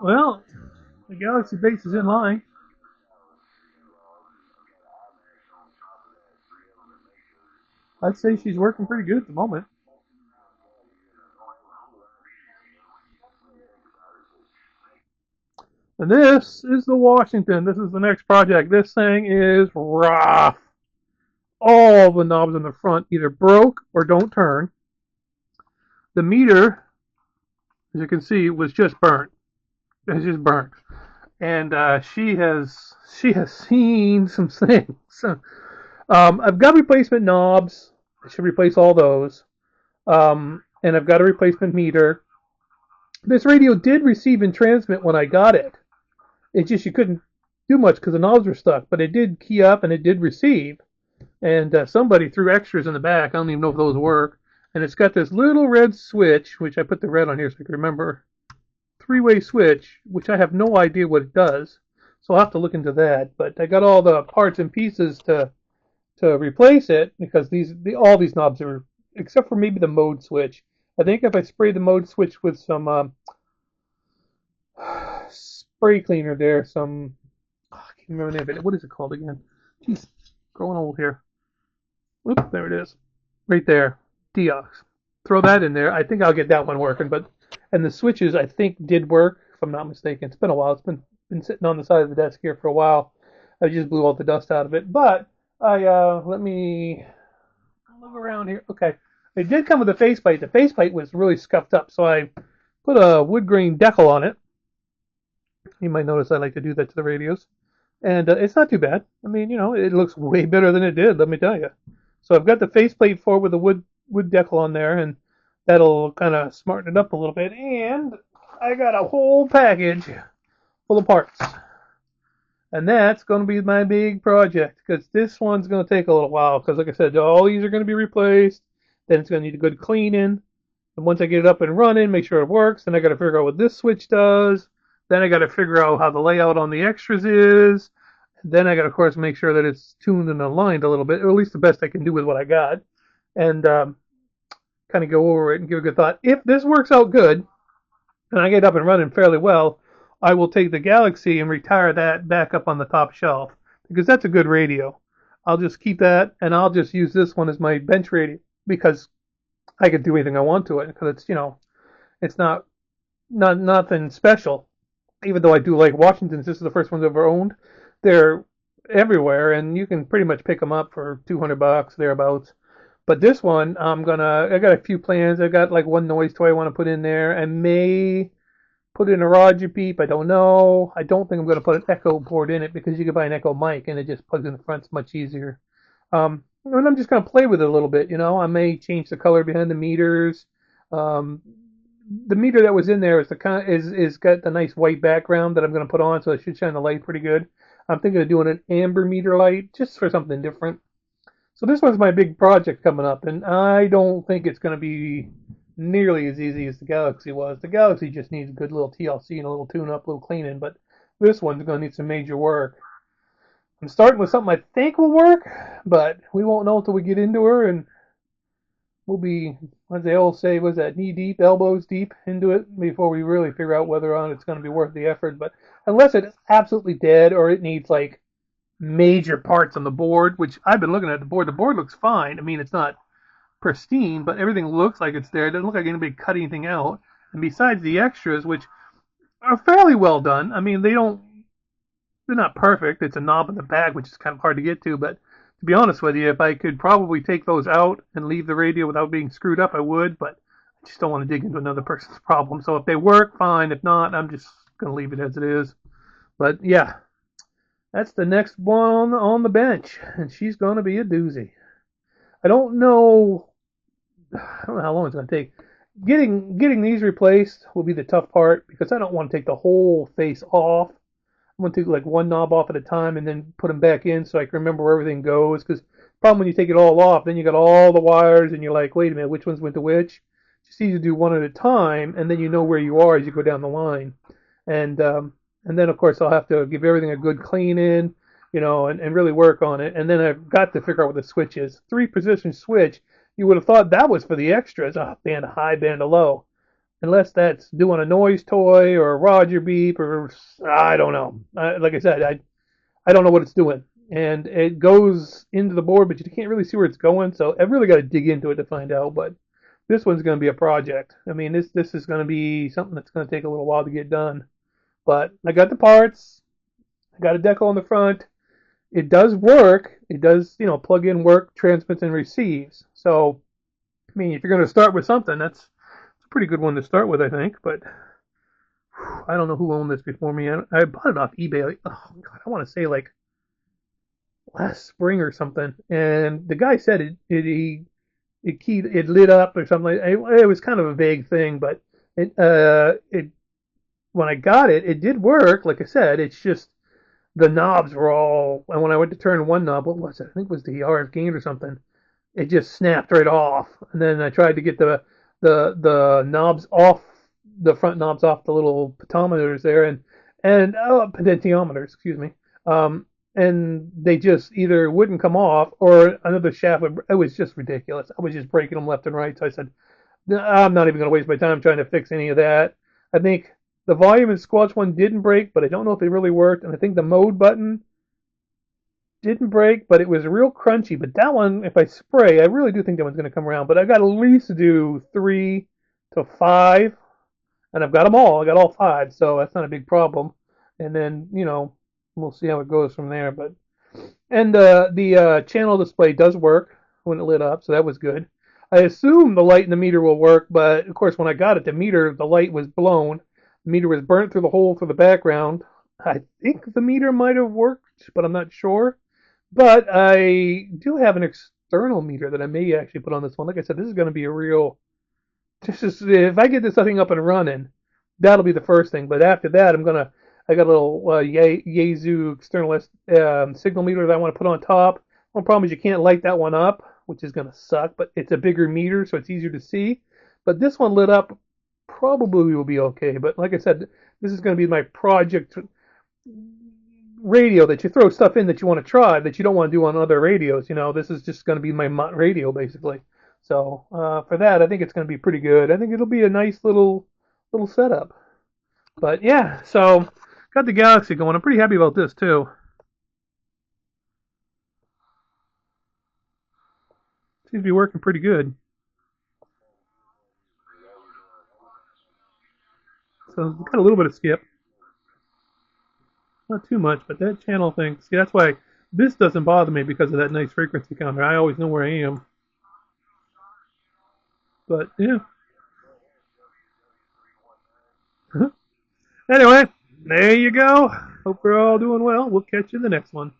Well, the Galaxy base is in line. I'd say she's working pretty good at the moment. And this is the Washington. This is the next project. This thing is rough. All the knobs in the front either broke or don't turn. The meter, as you can see, was just burnt. It's just burnt. And she has seen some things. I've got replacement knobs. I should replace all those. And I've got a replacement meter. This radio did receive and transmit when I got it. It's just you couldn't do much because the knobs were stuck, but it did key up and it did receive. And somebody threw extras in the back. I don't even know if those work. And it's got this little red switch, which I put the red on here so I can remember. Three-way switch, which I have no idea what it does. So I'll have to look into that. But I got all the parts and pieces to replace it because all these knobs are, except for maybe the mode switch. I think if I spray the mode switch with some spray cleaner there, some I can't remember the name of it. What is it called again? Jeez, growing old here. Oop, there it is, right there. Deox. Throw that in there. I think I'll get that one working. But and the switches I think did work if I'm not mistaken. It's been a while. It's been sitting on the side of the desk here for a while. I just blew all the dust out of it. But I let me look around here. Okay, it did come with a faceplate. The faceplate was really scuffed up, so I put a wood grain decal on it. You might notice I like to do that to the radios, and it's not too bad. I mean, it looks way better than it did. Let me tell you. So I've got the faceplate for with the wood decal on there, and that'll kind of smarten it up a little bit. And I got a whole package full of parts. And that's going to be my big project because this one's going to take a little while because, like I said, all these are going to be replaced. Then it's going to need a good cleaning. And once I get it up and running, make sure it works, then I got to figure out what this switch does. Then I got to figure out how the layout on the extras is. Then I got to, of course, make sure that it's tuned and aligned a little bit, or at least the best I can do with what I got. And kind of go over it and give a good thought. If this works out good, and I get up and running fairly well, I will take the Galaxy and retire that back up on the top shelf because that's a good radio. I'll just keep that and I'll just use this one as my bench radio because I can do anything I want to it because it's not nothing special. Even though I do like Washingtons, this is the first ones I've ever owned. They're everywhere and you can pretty much pick them up for $200 thereabouts. But this one, I got a few plans. I got like one noise toy I want to put in there. I may put in a Roger Peep. I don't know. I don't think I'm going to put an Echo board in it because you can buy an Echo mic and it just plugs in the front. It's much easier. And I'm just going to play with it a little bit. I may change the color behind the meters. Um, the meter that was in there is got the nice white background that I'm going to put on, so it should shine the light pretty good. I'm thinking of doing an amber meter light just for something different. So this one's my big project coming up, and I don't think it's going to be nearly as easy as the Galaxy was. The Galaxy just needs a good little TLC and a little tune-up, a little cleaning, but this one's going to need some major work. I'm starting with something I think will work, but we won't know until we get into her, and we'll be, as they all say, was that knee deep, elbows deep into it before we really figure out whether or not it's going to be worth the effort. But unless it's absolutely dead or it needs like major parts on the board, which I've been looking at the board. The board looks fine. I mean, it's not pristine, but everything looks like it's there. It doesn't look like anybody cut anything out. And besides the extras, which are fairly well done, I mean, they're not perfect. It's a knob in the back, which is kind of hard to get to. But to be honest with you, if I could probably take those out and leave the radio without being screwed up, I would. But I just don't want to dig into another person's problem. So if they work, fine. If not, I'm just going to leave it as it is. But yeah, that's the next one on the bench, and she's going to be a doozy. I don't know. I don't know how long it's going to take. Getting these replaced will be the tough part because I don't want to take the whole face off. I want to take like one knob off at a time and then put them back in so I can remember where everything goes. Because the problem when you take it all off, then you got all the wires and you're like, wait a minute, which ones went to which? It's just easy to do one at a time, and then you know where you are as you go down the line. And and then of course I'll have to give everything a good clean in, and really work on it. And then I've got to figure out what the switch is. 3-position switch. You would have thought that was for the extras. Band of high, band of low. unless that's doing a noise toy or a Roger beep or I don't know. Like I said, I don't know what it's doing. And it goes into the board, but you can't really see where it's going. So I've really got to dig into it to find out. But this one's going to be a project. I mean, this is going to be something that's going to take a little while to get done. But I got the parts. I got a decal on the front. It does work. It does, plug in, work, transmits, and receives. So, I mean, if you're going to start with something, that's a pretty good one to start with, I think. But I don't know who owned this before me. I bought it off eBay. Oh God, I want to say like last spring or something. And the guy said it lit up or something. It was kind of a vague thing, but it when I got it, it did work. Like I said, it's just the knobs were all. And when I went to turn one knob, what was it? I think it was the RF gain or something. It just snapped right off. And then I tried to get the knobs off, the front knobs off the little potentiometers there, and potentiometers, excuse me. And they just either wouldn't come off or another shaft would. It was just ridiculous. I was just breaking them left and right. So I said, I'm not even going to waste my time trying to fix any of that. I think the volume and squelch one didn't break, but I don't know if they really worked. And I think the mode button didn't break, but it was real crunchy. But that one, if I spray, I really do think that one's going to come around. But I got to at least do 3 to 5, and I've got them all. I got all 5, so that's not a big problem. And then we'll see how it goes from there. But and the channel display does work when it lit up, so that was good. I assume the light in the meter will work, but of course when I got it, the light was blown. The meter was burnt through the hole for the background. I think the meter might have worked, but I'm not sure. But I do have an external meter that I may actually put on this one. Like I said, this is going to be a real. This is if I get this thing up and running, that'll be the first thing. But after that, I got a little Yaesu external signal meter that I want to put on top. One problem is you can't light that one up, which is going to suck. But it's a bigger meter, so it's easier to see. But this one lit up probably will be okay. But like I said, this is going to be my project radio that you throw stuff in that you want to try that you don't want to do on other radios. This is just going to be my radio basically. So for that, I think it's going to be pretty good. I think it'll be a nice little setup. But yeah, so got the Galaxy going. I'm pretty happy about this too. Seems to be working pretty good. So got a little bit of skip, not too much, but that channel thing. See, that's why this doesn't bother me because of that nice frequency counter. I always know where I am. But yeah. Anyway, there you go. Hope we're all doing well. We'll catch you in the next one.